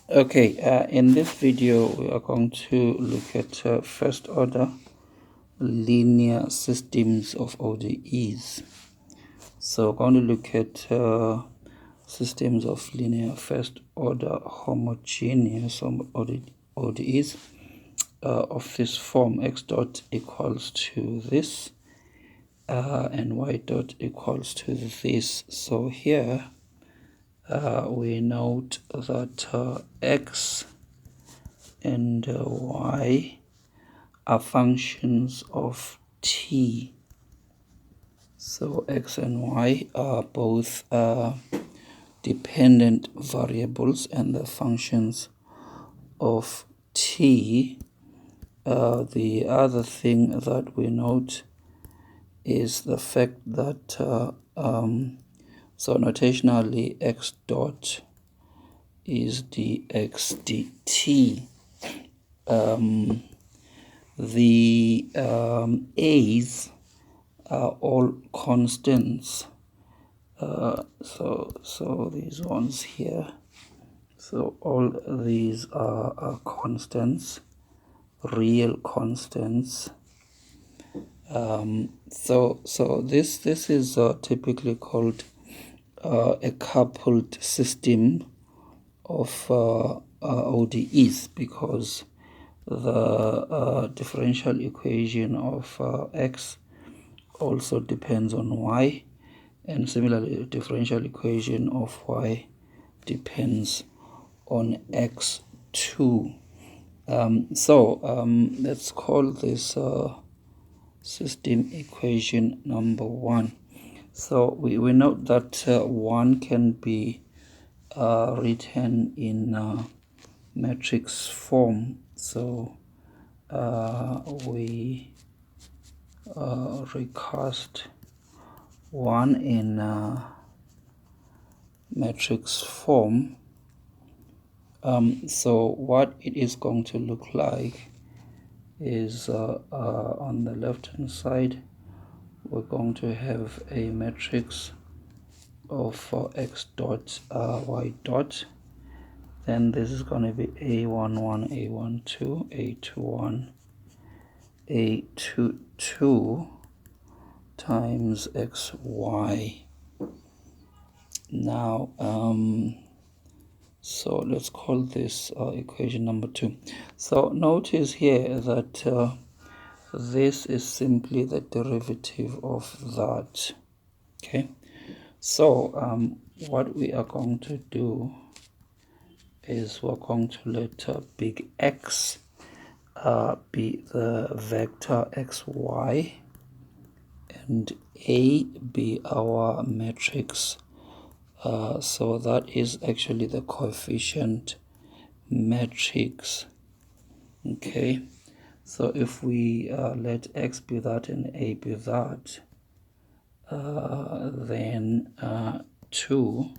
Okay, in this video we are going to look at first order linear systems of ODEs. So we're going to look at systems of linear first order homogeneous ODEs of this form: x dot equals to this and y dot equals to this. So here we note that x and y are functions of t. So x and y are both dependent variables and the functions of t. The other thing that we note is the fact that so notationally x dot is dx dt. The a's are all constants. So these ones here. So all these are constants, real constants. So this is typically called a coupled system of ODEs, because the differential equation of x also depends on y, and similarly the differential equation of y depends on x2. Let's call this system equation number 1. So we note that 1 can be written in matrix form. So we recast 1 in matrix form. So what it is going to look like is on the left hand side we're going to have a matrix of x dot y dot. Then this is going to be a11, a12, a21, a22 times xy. Now so let's call this equation number 2. So notice here that this is simply the derivative of that. Okay, so what we are going to do is we're going to let big X be the vector xy and A be our matrix. So that is actually the coefficient matrix. Okay, so if we let x be that and a be that, then 2,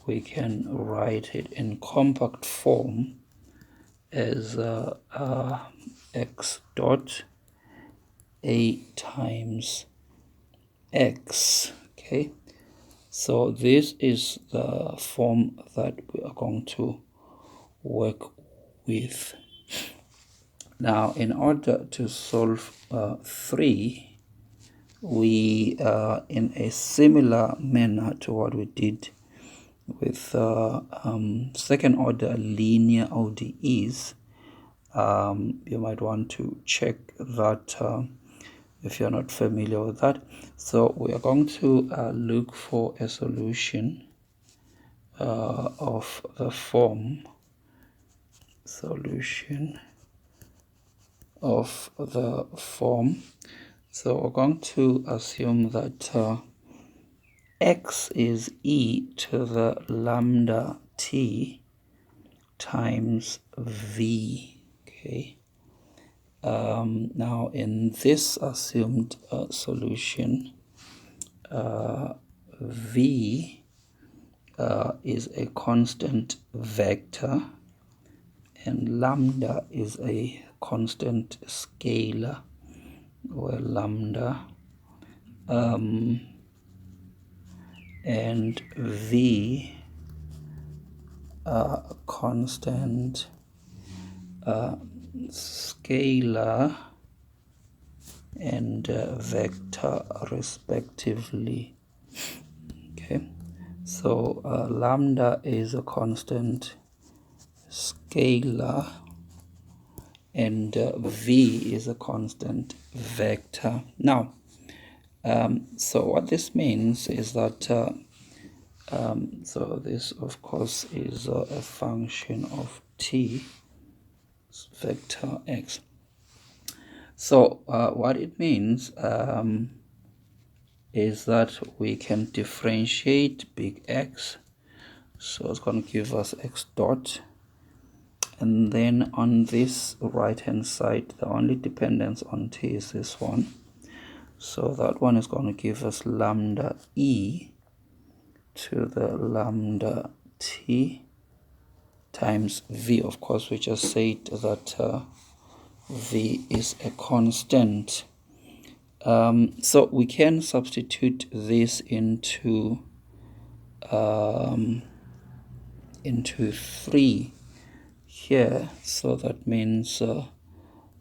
we can write it in compact form as x dot a times x. Okay, so this is the form that we are going to work with. Now, in order to solve 3, we in a similar manner to what we did with second order linear ODEs, you might want to check that if you're not familiar with that. So we are going to look for a solution of the form So we're going to assume that x is e to the lambda t times v. Okay. Now in this assumed solution, v is a constant vector and lambda is a constant scalar, where lambda and v constant scalar and vector respectively. Okay, so lambda is a constant scalar and v is a constant vector. Now, so what this means is that so this of course is a function of t, vector x. So what it means is that we can differentiate big X. So it's going to give us x dot, and then on this right hand side the only dependence on t is this one, so that one is going to give us lambda e to the lambda t times v. Of course, we just said that v is a constant, so we can substitute this into 3 here. So that means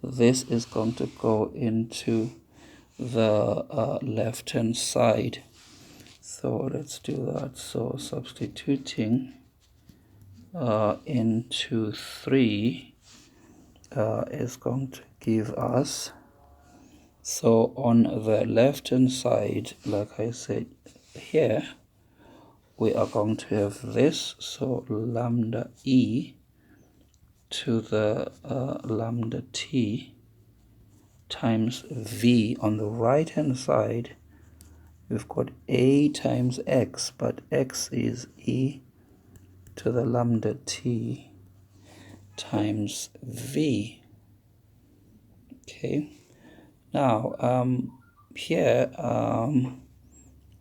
this is going to go into the left hand side. So let's do that. So substituting into 3 is going to give us, so on the left hand side, like I said here, we are going to have this, so lambda e to the lambda t times v. On the right hand side we've got a times x, but x is e to the lambda t times v. Okay, now here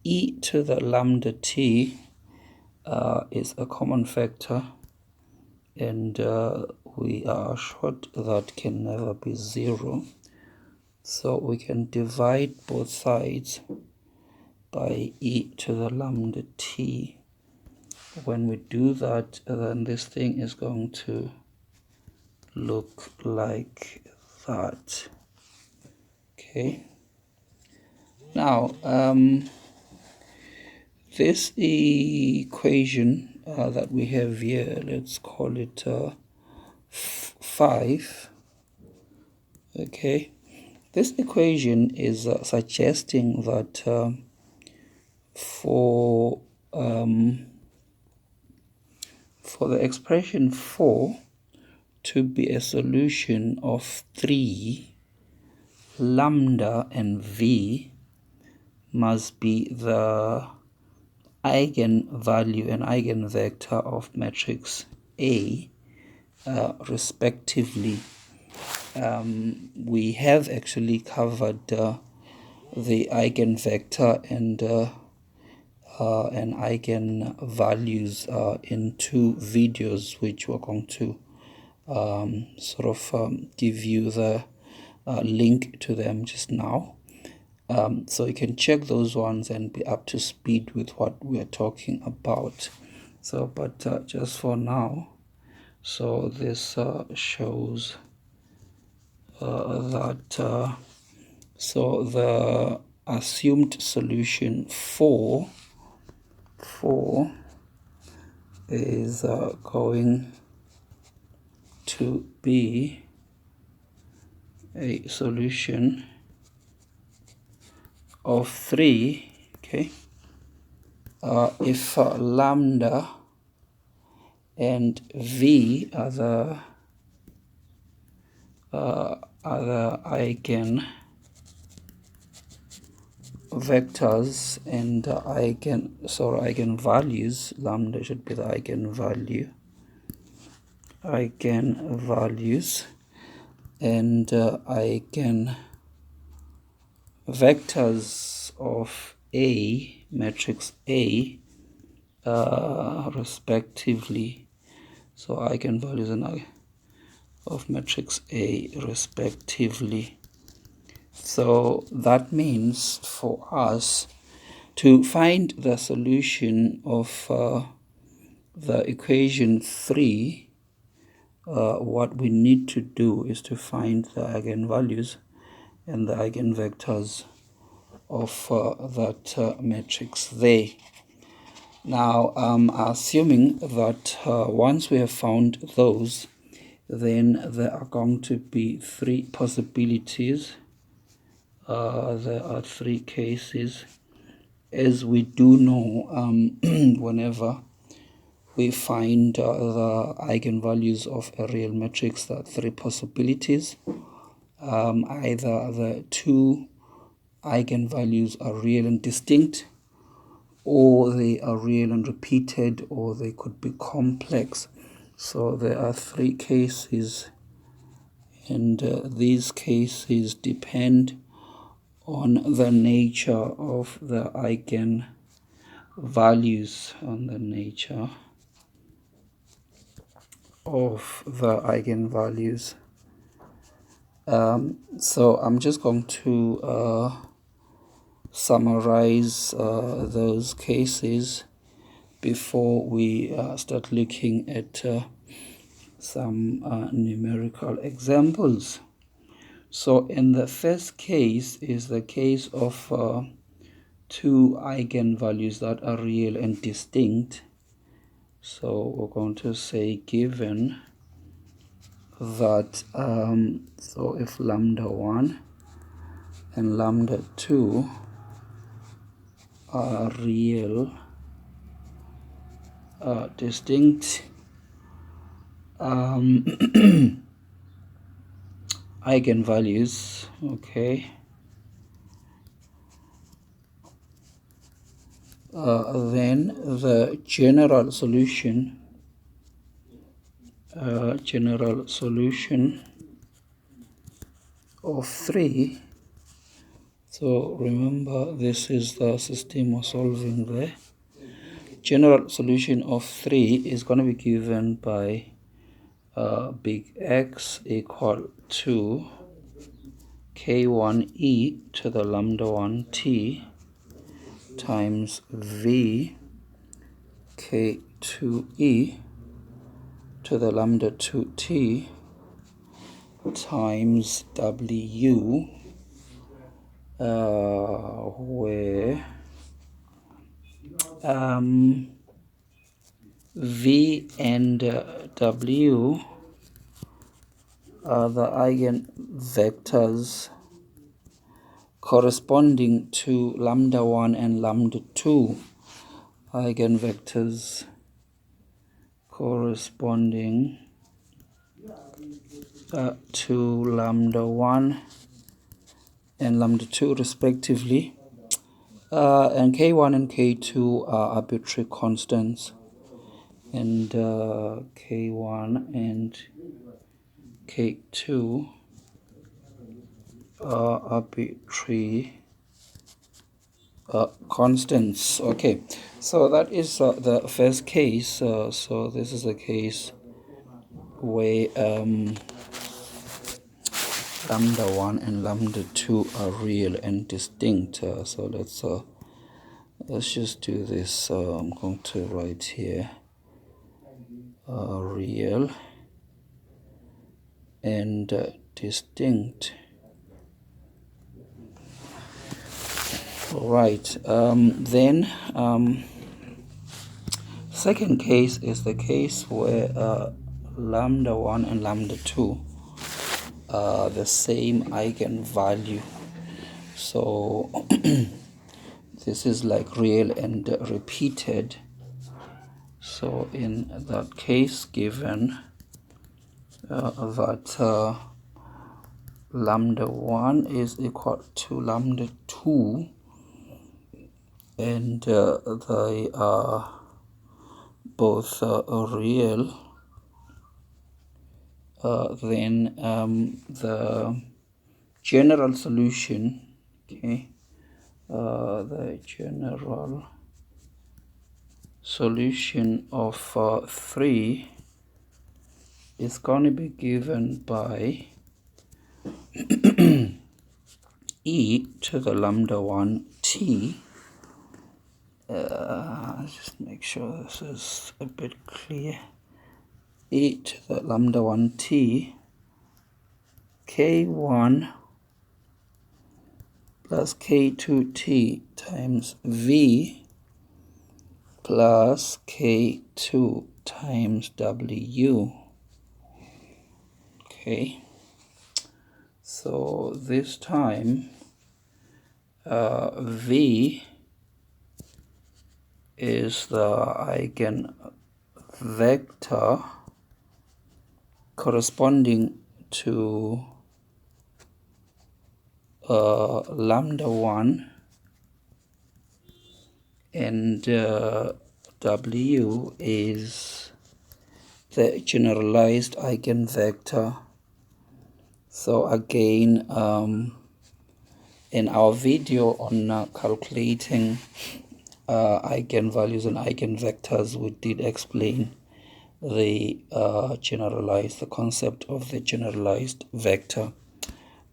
e to the lambda t is a common factor, and we are assured that can never be 0, so we can divide both sides by e to the lambda t. When we do that, then this thing is going to look like that. Okay, now this equation that we have here, let's call it 5. Okay, this equation is suggesting that for the expression 4 to be a solution of 3, lambda and v must be the eigenvalue and eigenvector of matrix A respectively. We have actually covered the eigenvector and eigenvalues in 2 videos, which we're going to give you the link to them just now, so you can check those ones and be up to speed with what we're talking about. So but just for now, so this shows that so the assumed solution 4 is going to be a solution of 3, okay, if lambda and v are the eigenvectors and eigenvalues. Lambda should be the eigenvalues and eigenvectors of A, matrix A, respectively. So eigenvalues and of matrix A respectively. So that means for us to find the solution of the equation 3, what we need to do is to find the eigenvalues and the eigenvectors of that matrix there. Now, assuming that once we have found those, then there are going to be 3 possibilities. There are 3 cases. As we do know, whenever we find the eigenvalues of a real matrix, there are 3 possibilities. Either the 2 eigenvalues are real and distinct, or they are real and repeated, or they could be complex. So there are 3 cases, and these cases depend on the nature of the eigenvalues, So I'm just going to summarize those cases before we start looking at some numerical examples. So in the first case is the case of 2 eigenvalues that are real and distinct. So we're going to say given that so if lambda 1 and lambda 2 are real, distinct eigenvalues, okay, then the general solution of 3. So remember, this is the system we're solving there. General solution of 3 is going to be given by big X equal to k1e to the lambda 1t times v k2e to the lambda 2t times w, where v and w are the eigenvectors corresponding to lambda 1 and lambda 2, eigenvectors corresponding to lambda 1 and lambda 2 respectively, and k1 and k2 are arbitrary constants, and k1 and k2 are arbitrary constants. Okay, so that is the first case. So this is a case where lambda 1 and lambda 2 are real and distinct. So let's just do this. I'm going to write here real and distinct. All right, then second case is the case where lambda 1 and lambda 2 are the same eigenvalue. So this is like real and repeated. So in that case, given that lambda 1 is equal to lambda 2, and they are both real, then the general solution, okay, the general solution of 3 is going to be given by e to the lambda 1t just make sure this is a bit clear. E to the lambda 1t k1 plus k2t times v plus k2 times w. Okay, so this time v is the eigenvector corresponding to lambda 1, and w is the generalized eigenvector. So again, in our video on calculating eigenvalues and eigenvectors, we did explain the concept of the generalized vector.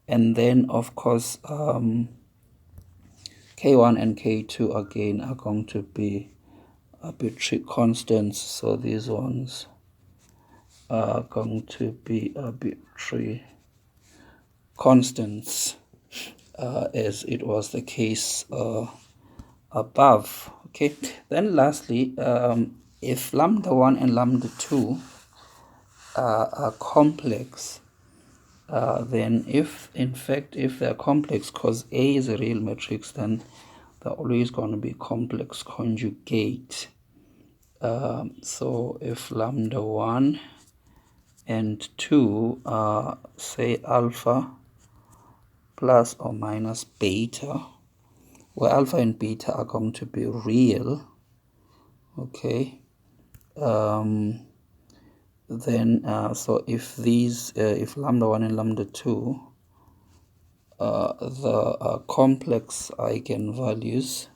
And then of course k1 and k2 again are going to be arbitrary constants, so these ones are going to be arbitrary constants, as it was the case above. Okay, then lastly, if lambda 1 and lambda 2 are complex, then if they're complex, because A is a real matrix, then they're always going to be complex conjugate. So if lambda 1 and 2 are, say, alpha plus or minus beta, where alpha and beta are going to be real, okay, then so if these if lambda 1 and lambda 2 the complex eigenvalues,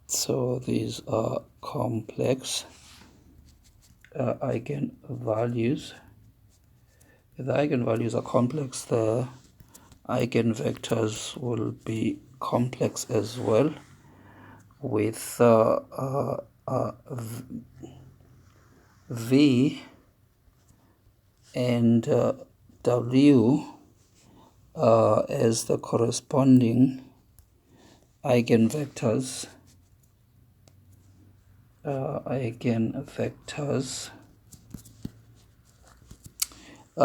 so these are complex eigenvalues. If the eigenvalues are complex, the eigenvectors will be complex as well, with v and w as the corresponding eigenvectors.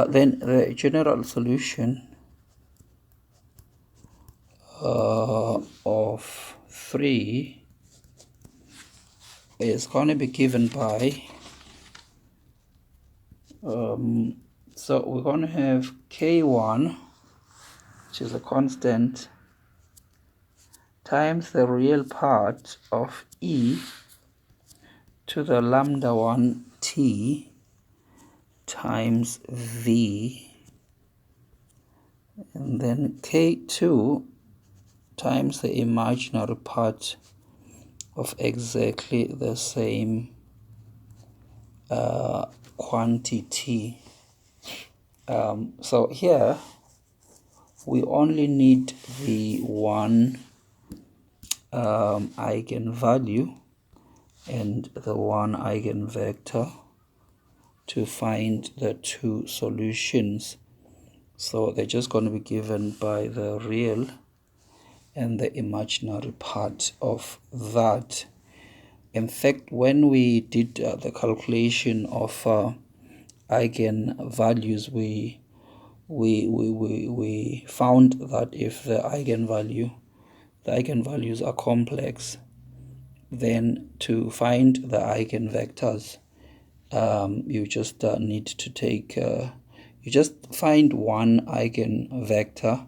Then the general solution of 3 is going to be given by so we're going to have k1, which is a constant, times the real part of e to the lambda 1t times v, and then k2 times the imaginary part of exactly the same quantity. So here we only need the one eigenvalue and the one eigenvector to find the two solutions. So they're just going to be given by the real and the imaginary part of that. In fact, when we did the calculation of eigenvalues, we found that if the eigenvalues are complex, then to find the eigenvectors, you just need to take you just find one eigenvector,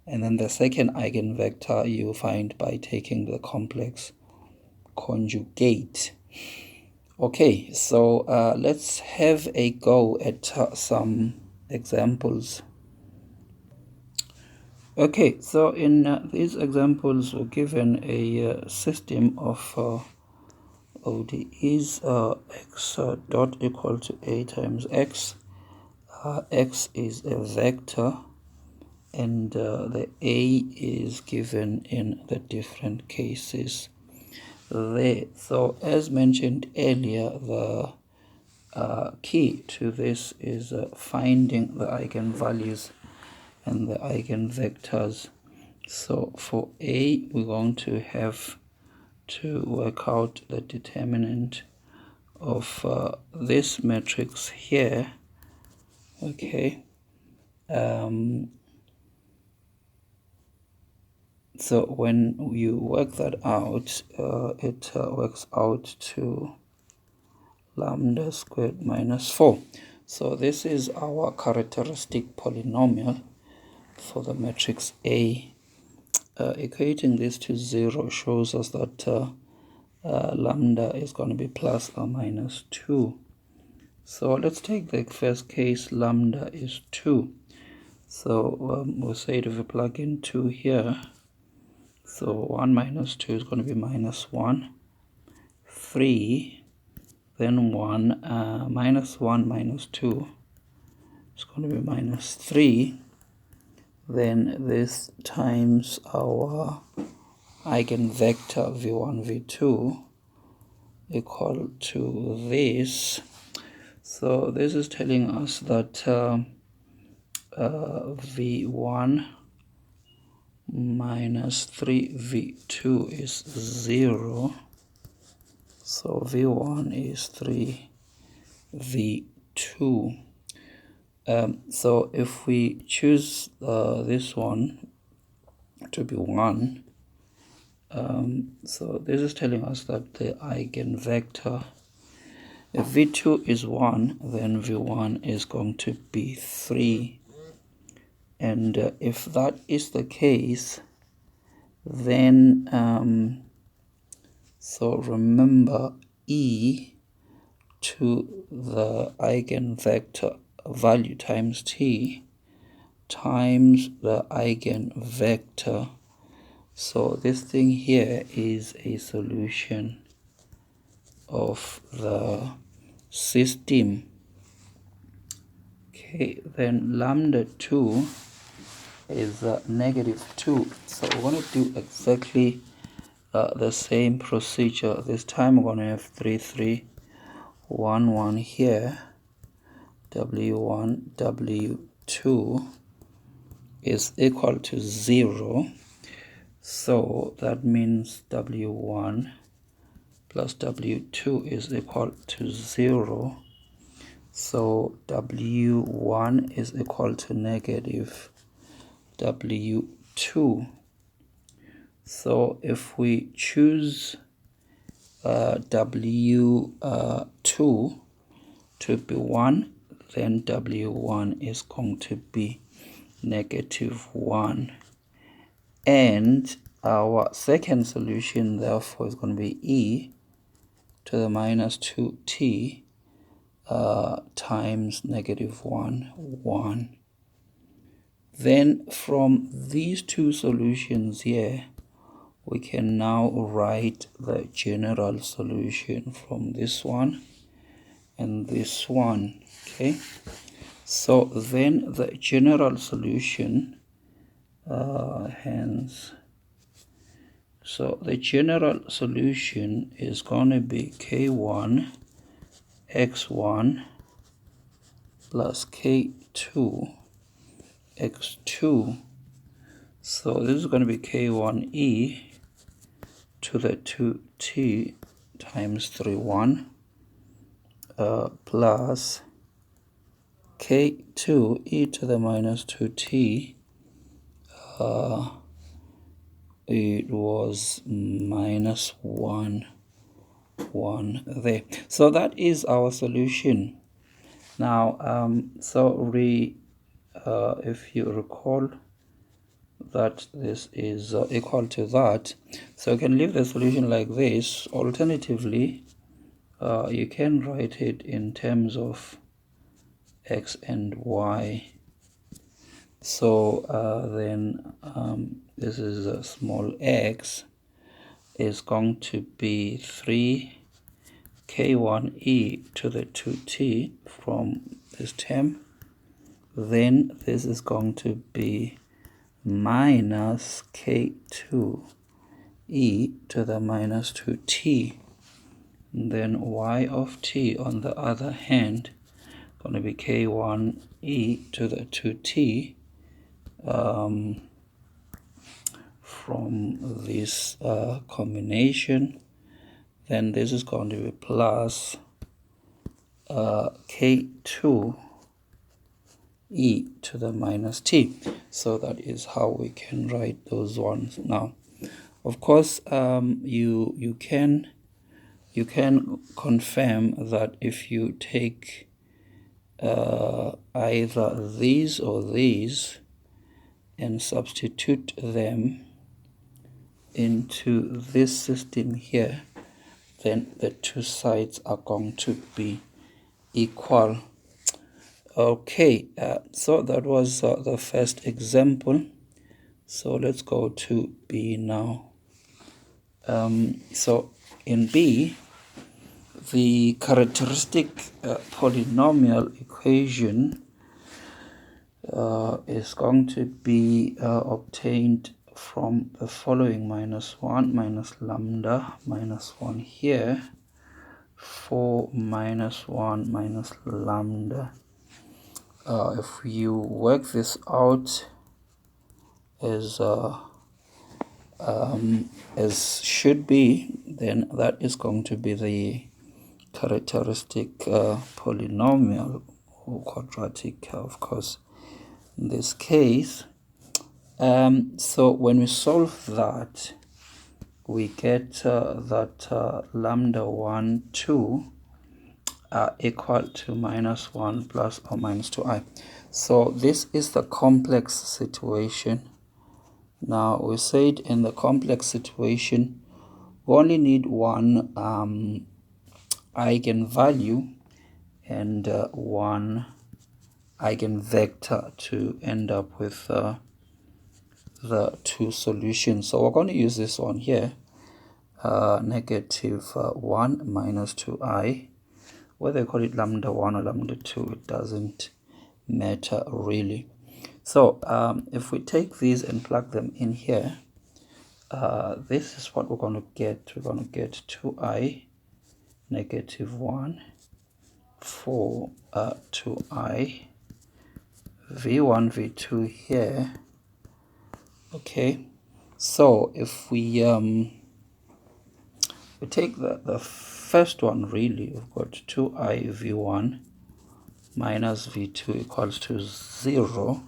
and then the second eigenvector you find by taking the complex conjugate. Okay, so let's have a go at some examples. Okay, so in these examples we're given a system of ODEs, x dot equal to a times x. X is a vector, and the a is given in the different cases. there. So as mentioned earlier, the key to this is finding the eigenvalues and the eigenvectors. So for A, we're going to have to work out the determinant of this matrix here. Okay. So when you work that out, it works out to lambda squared minus 4. So this is our characteristic polynomial for the matrix A. Equating this to 0 shows us that lambda is going to be plus or minus 2. So let's take the first case, lambda is 2. So we'll say if we plug in 2 here, so 1 minus 2 is going to be minus 1, 3, then 1, minus 1 minus 2 is going to be minus 3. Then this times our eigenvector v1, v2 equal to this. So this is telling us that v1 minus 3v2 is 0. So v1 is 3v2. So if we choose this one to be 1, so this is telling us that the eigenvector, if v2 is 1, then v1 is going to be 3. And if that is the case, then so remember e to the eigenvector value times t times the eigenvector. So this thing here is a solution of the system. Okay, then lambda 2 is negative 2. So we're going to do exactly the same procedure. This time we're going to have 3, 3, 1, 1 here. W1, W2 is equal to 0. So that means W1 plus W2 is equal to 0. So W1 is equal to negative W2. So if we choose W2 to be 1, then W1 is going to be negative 1. And our second solution, therefore, is going to be e to the minus 2t times negative 1, 1. Then from these two solutions here, we can now write the general solution from this one and this one. Okay, so then the general solution, so the general solution is going to be k1 x1 plus k2 x2. So this is going to be k1e to the 2t times 3, 1 plus k2 e to the minus 2t. It was minus 1, 1 there. So that is our solution. Now, if you recall that this is equal to that, so you can leave the solution like this. Alternatively, you can write it in terms of x and y. So then this is a small x is going to be 3 k1e to the 2t from this term. Then this is going to be minus k2 e to the minus 2t. And then y of t on the other hand going to be k1 e to the 2t from this combination. Then this is going to be plus k2 e to the minus t. So that is how we can write those ones. Now, of course, you can confirm that if you take either these or these and substitute them into this system here, then the two sides are going to be equal. Okay, so that was the first example. So let's go to B now. So in B, the characteristic polynomial equation is going to be obtained from the following: minus 1 minus lambda minus 1 here, 4 minus 1 minus lambda. If you work this out as should be, then that is going to be the characteristic polynomial, or quadratic, of course, in this case. So when we solve that, we get that lambda 1, 2 equal to minus 1 plus or minus 2i. So this is the complex situation. Now we said in the complex situation we only need one eigenvalue and one eigenvector to end up with the two solutions. So we're going to use this one here, negative 1 minus 2i. Whether you call it lambda 1 or lambda 2, it doesn't matter really. So if we take these and plug them in here, this is what we're going to get. We're going to get 2i, negative 1, 4, 2i, v1, v2 here. Okay, so if we take the first one, really, we've got 2i v1 minus v2 equals to 0.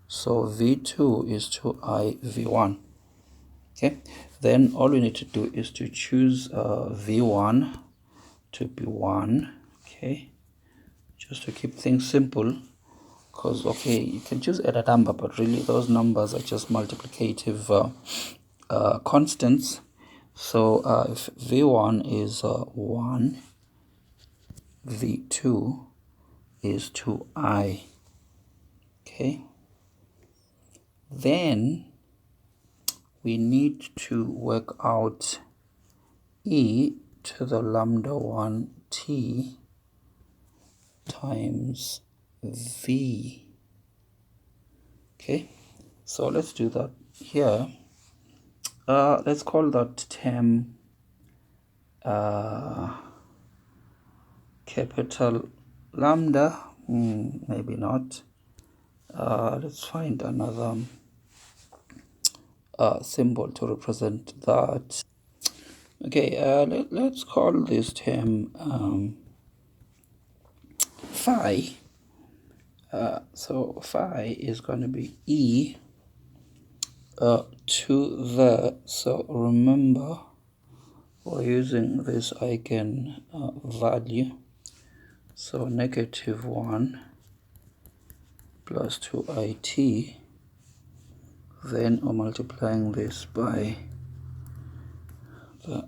So v2 is 2i v1. Okay, then all we need to do is to choose v1 to be 1. Okay, just to keep things simple, because okay, you can choose a number, but really those numbers are just multiplicative constants. So if v1 is 1, v2 is 2i. Okay, then we need to work out e to the lambda 1 t times v. Okay, so let's do that here. Let's call that term capital lambda. Maybe not. Let's find another symbol to represent that. Okay, let's call this term phi. So phi is going to be e to the, so remember we're using this eigen value, so negative 1 plus 2it, then we're multiplying this by the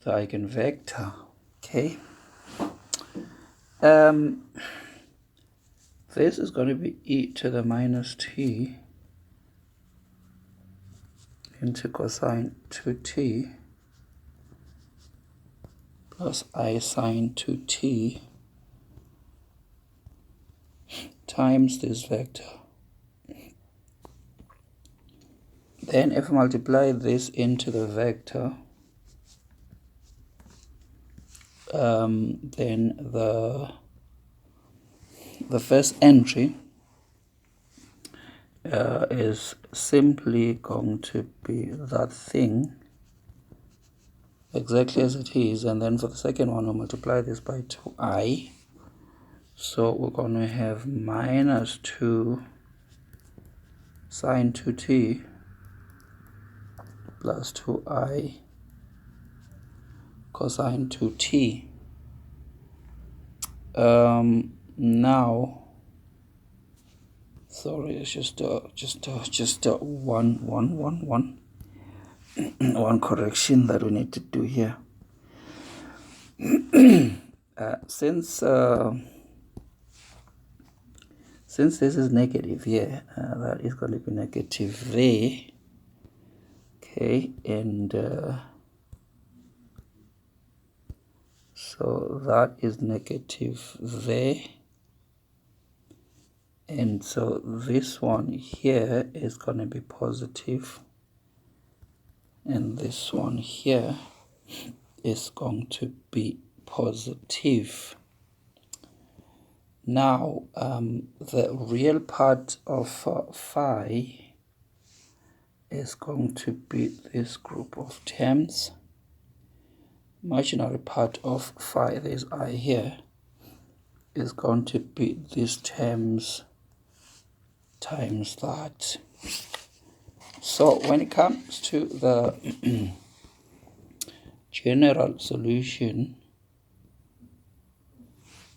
eigenvector. Okay, this is going to be e to the minus t into cosine 2t plus I sine 2t times this vector Then if we multiply this into the vector, then the first entry is simply going to be that thing exactly as it is, and then for the second one we'll multiply this by 2i. So we're going to have minus 2 sine 2t plus 2i cosine 2t. Now, sorry, it's just one correction that we need to do here. Since this is negative here, that is going to be negative there. Okay, and so that is negative there, and so this one here is going to be positive, and this one here is going to be positive. Now, the real part of phi is going to be this group of terms. Imaginary part of phi, there's I here, is going to be these terms times that. So when it comes to the general solution,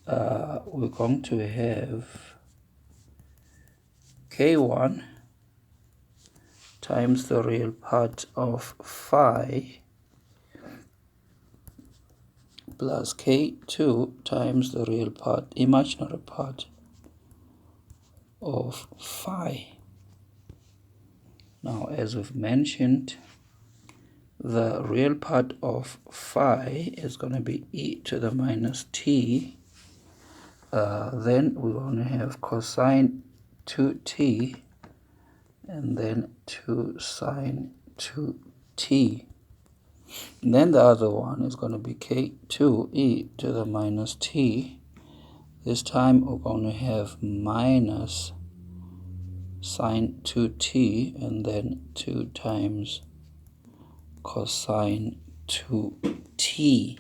we're going to have k1 times the real part of phi plus k2 times the real part, imaginary part of phi. Now, as we've mentioned, the real part of phi is going to be e to the minus t. Then we're going to have cosine 2t and then 2 sine 2t. And then the other one is going to be k2 e to the minus t. This time we're going to have minus sine 2t and then 2 times cosine 2t.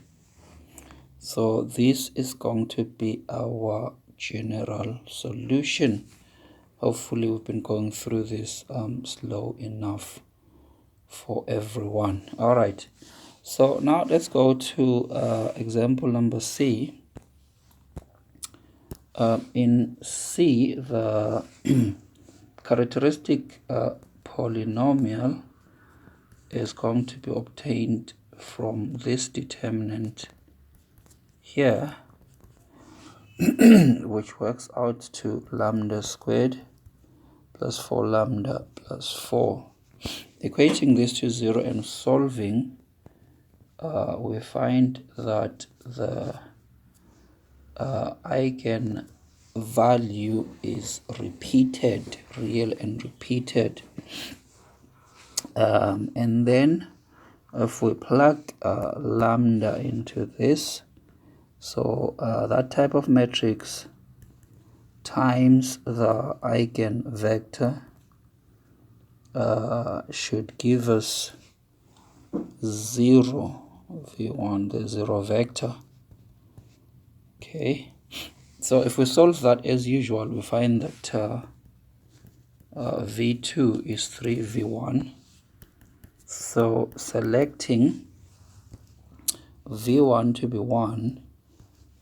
So this is going to be our general solution. Hopefully we've been going through this slow enough for everyone. All right, so now let's go to example number C. In C, the characteristic polynomial is going to be obtained from this determinant here, which works out to lambda squared plus 4 lambda plus 4. Equating this to 0 and solving, we find that the eigenvalue is repeated, real and repeated. And then if we plug lambda into this, so that type of matrix times the eigenvector should give us 0 v1, the 0 vector. Okay, so if we solve that as usual, we find that v2 is 3v1. So selecting v1 to be 1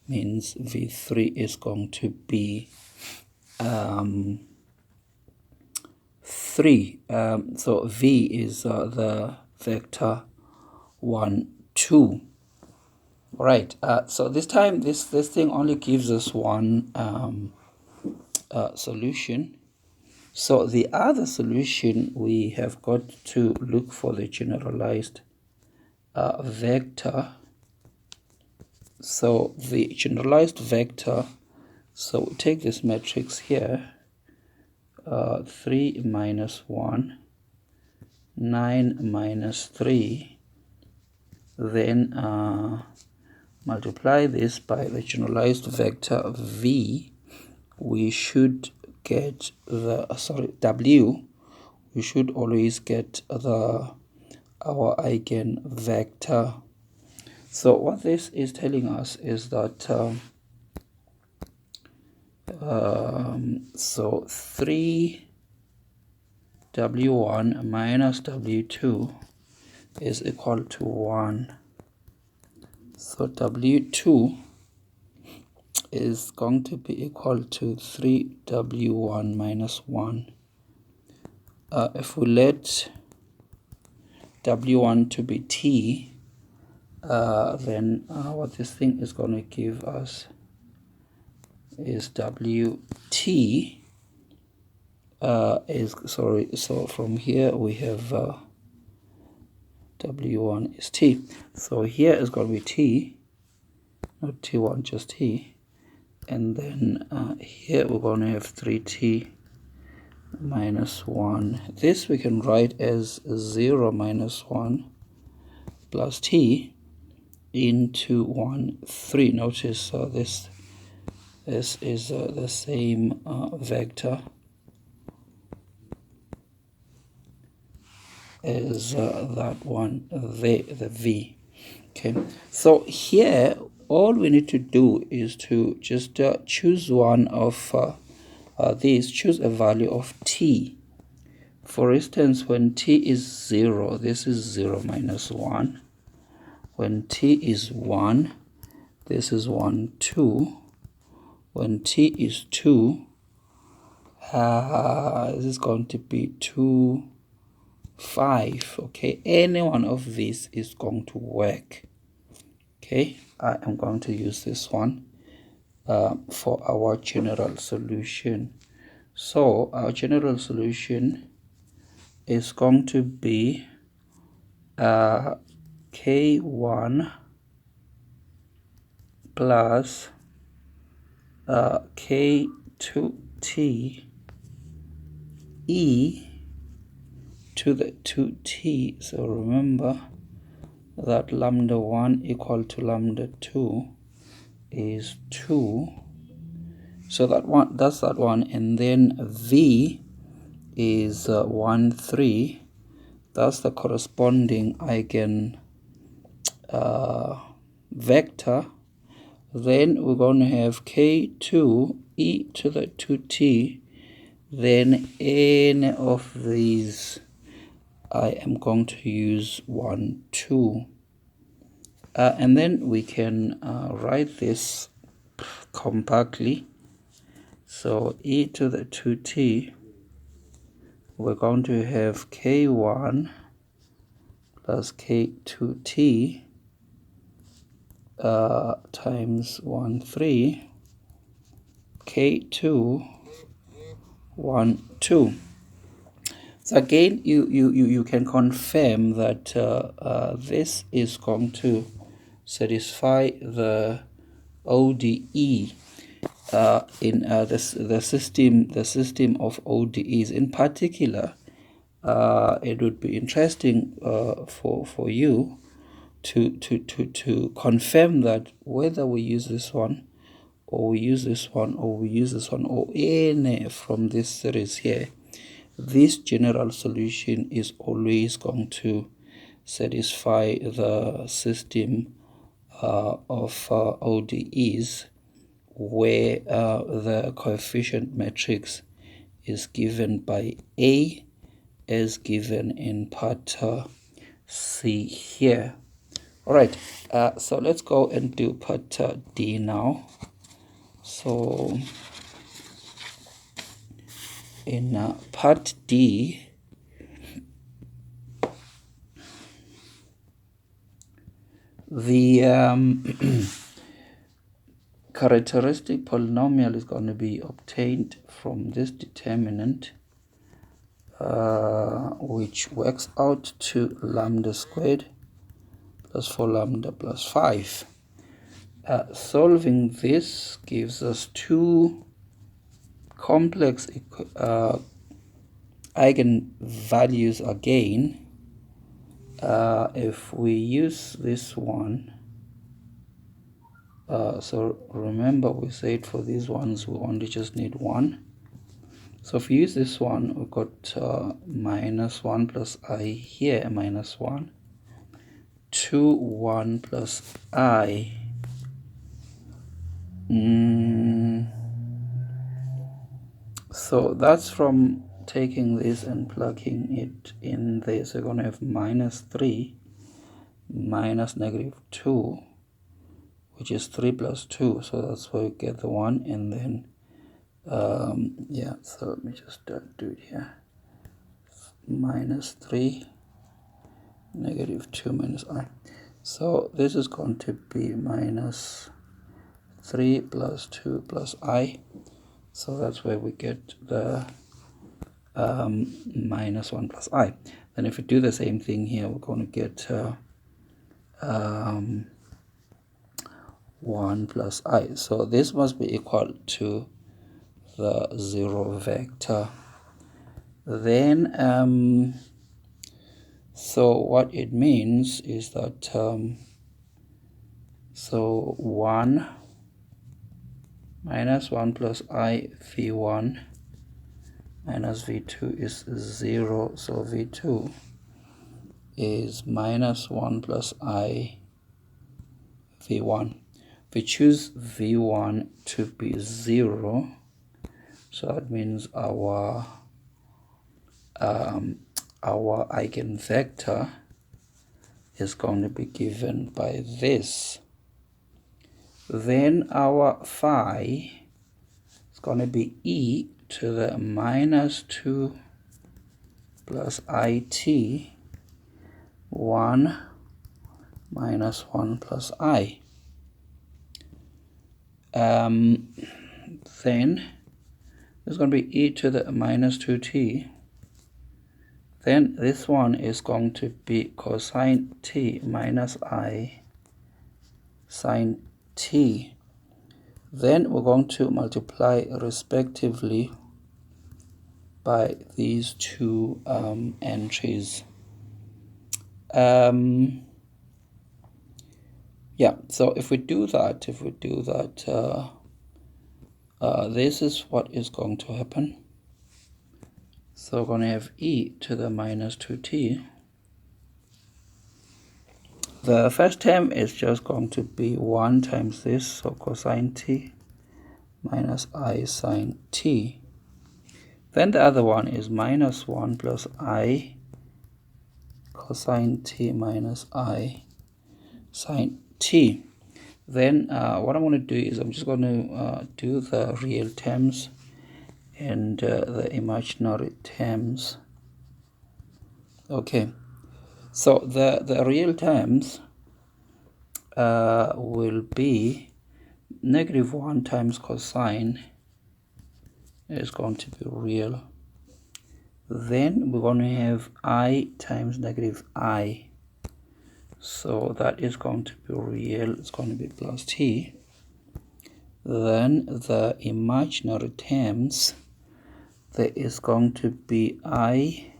means v3 is going to be 3. So v is the vector 1, 2. Right, so this time this thing only gives us one solution. So the other solution, we have got to look for the generalized vector. So the generalized vector, so we take this matrix here, 3 minus 1, 9 minus 3, then multiply this by the generalized vector v, we should get the w, we should always get our eigenvector. So what this is telling us is that so 3w1 minus w2 is equal to 1. So w2 is going to be equal to 3w1 minus 1. If we let w1 to be t, then what this thing is going to give us is wt so from here we have w1 is t, so here is going to be t, not t1, just t, and then here we're going to have 3t minus 1. This we can write as 0 minus 1 plus t into 1, 3. Notice this is the same vector as that one, the v. Okay, so here all we need to do is to just choose one of these, choose a value of t. For instance, when t is 0, this is 0 minus 1. When t is 1, this is 1, 2. When t is 2, this is going to be 2, 5. Okay, any one of these is going to work. Okay, I am going to use this one for our general solution. So our general solution is going to be k1 plus k2t e to the 2t. So remember that lambda 1 equal to lambda 2 is 2. So that's that one, and then v is 1, 3. That's the corresponding eigen vector. Then we're going to have k2 e to the 2t. Then any of these I am going to use 1, 2. And then we can write this compactly. So e to the 2t, we're going to have k1 plus k2t times 1, 3, k2, 1, 2. So again, you can confirm that this is going to satisfy the ODE in the system of ODEs. In particular, it would be interesting for you to confirm that whether we use this one, or we use this one, or we use this one, or any from this series here, this general solution is always going to satisfy the system of ODEs, where the coefficient matrix is given by A as given in part C here. All right, so let's go and do part D now. So in part D, the characteristic polynomial is going to be obtained from this determinant, which works out to lambda squared plus 4 lambda plus 5. Solving this gives us two complex eigenvalues again. if we use this one, so remember we said for these ones we only just need one. So if we use this one, we've got minus 1 plus I here, minus 1, 2, 1 plus I. So that's from taking this and plugging it in there. So we're going to have minus 3 minus negative 2, which is 3 plus 2. So that's where we get the 1. And then, yeah, so let me just do it here. Minus 3, negative 2 minus I. So this is going to be minus 3 plus 2 plus I. So that's where we get the minus 1 plus I. Then if we do the same thing here, we're going to get 1 plus I. So this must be equal to the 0 vector. Then, so what it means is that, so 1 minus 1 plus I v1 minus v2 is 0. So v2 is minus 1 plus I v1. We choose v1 to be 0. So that means our eigenvector is going to be given by this. Then our phi is going to be e to the minus 2 plus it 1 minus 1 plus I. Then there's going to be e to the minus 2t. Then this one is going to be cosine t minus I sine t. Then we're going to multiply respectively by these two entries. Yeah, so if we do that, this is what is going to happen. So we're going to have e to the minus 2t. The first term is just going to be 1 times this, so cosine t minus I sine t. Then the other one is minus 1 plus I cosine t minus I sine t. Then what I'm going to do is I'm just going to do the real terms and the imaginary terms. Okay, so the real terms will be negative 1 times cosine is going to be real. Then we're going to have I times negative I. So that is going to be real. It's going to be plus t. Then the imaginary terms, there is going to be I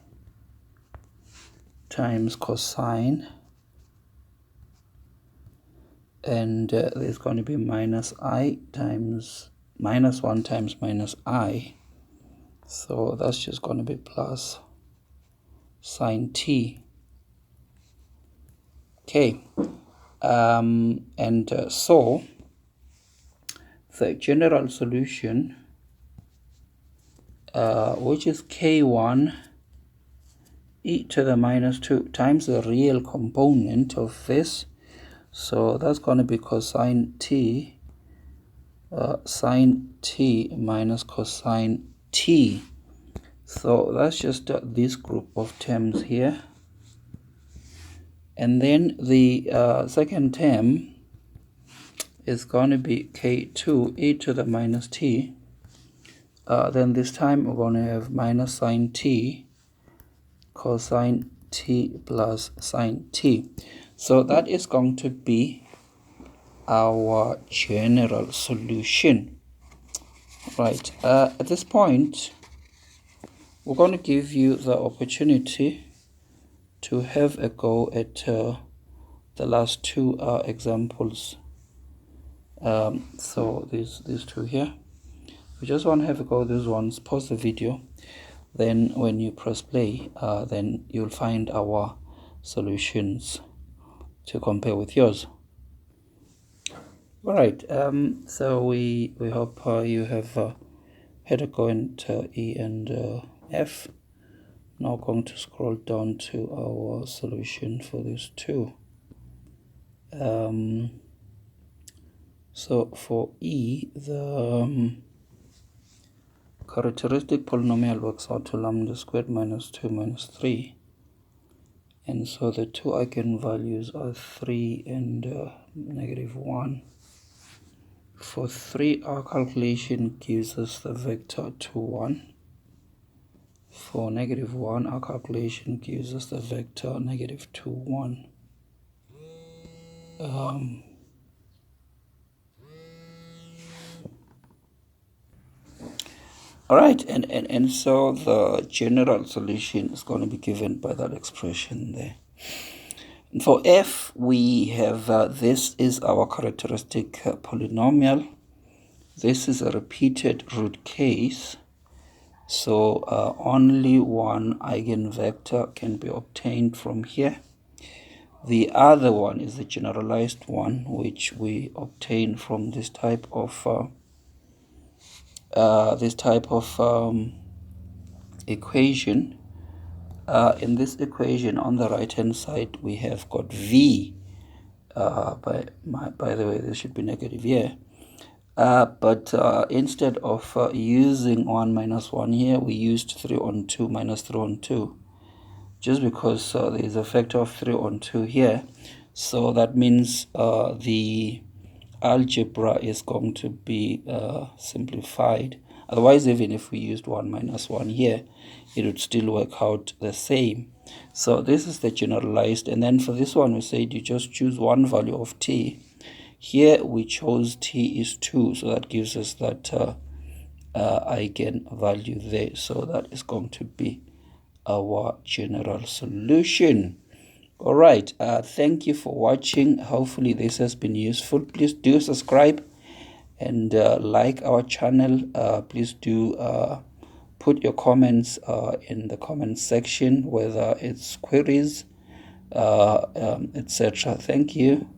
times cosine, and there's going to be minus I times minus 1 times minus I. So that's just going to be plus sine t. Okay, so the general solution, which is k1 e to the minus 2 times the real component of this, so that's going to be cosine t sine t minus cosine t. So that's just this group of terms here. And then the second term is going to be k2 e to the minus t. Then this time we're going to have minus sine t cosine t plus sine t. So that is going to be our general solution. Right, at this point, we're going to give you the opportunity to have a go at the last two examples. So these two here, we just want to have a go at these ones. Pause the video, then when you press play, then you'll find our solutions to compare with yours. All right, so we hope you have had a go at E and F. Now going to scroll down to our solution for these two. So for E, the characteristic polynomial works out to lambda squared minus 2 minus 3. And so the two eigenvalues are 3 and negative 1. For 3, our calculation gives us the vector 2, 1. For negative 1, our calculation gives us the vector negative 2, 1. All right, and so the general solution is going to be given by that expression there. And for F, we have this is our characteristic polynomial. This is a repeated root case, so only one eigenvector can be obtained from here. The other one is the generalized one, which we obtain from this type of equation. In this equation, on the right hand side, we have got V. By the way, this should be negative here. But instead of using 1 minus 1 here, we used 3 on 2 minus 3 on 2. Just because there is a factor of 3 on 2 here. So that means the algebra is going to be simplified. Otherwise, even if we used 1 minus 1 here, it would still work out the same. So this is the generalized. And then for this one, we said you just choose one value of t. Here we chose t is 2. So that gives us that eigenvalue there. So that is going to be our general solution. All right, thank you for watching. Hopefully this has been useful. Please do subscribe and like our channel. Please do put your comments in the comment section, whether it's queries, etc. Thank you.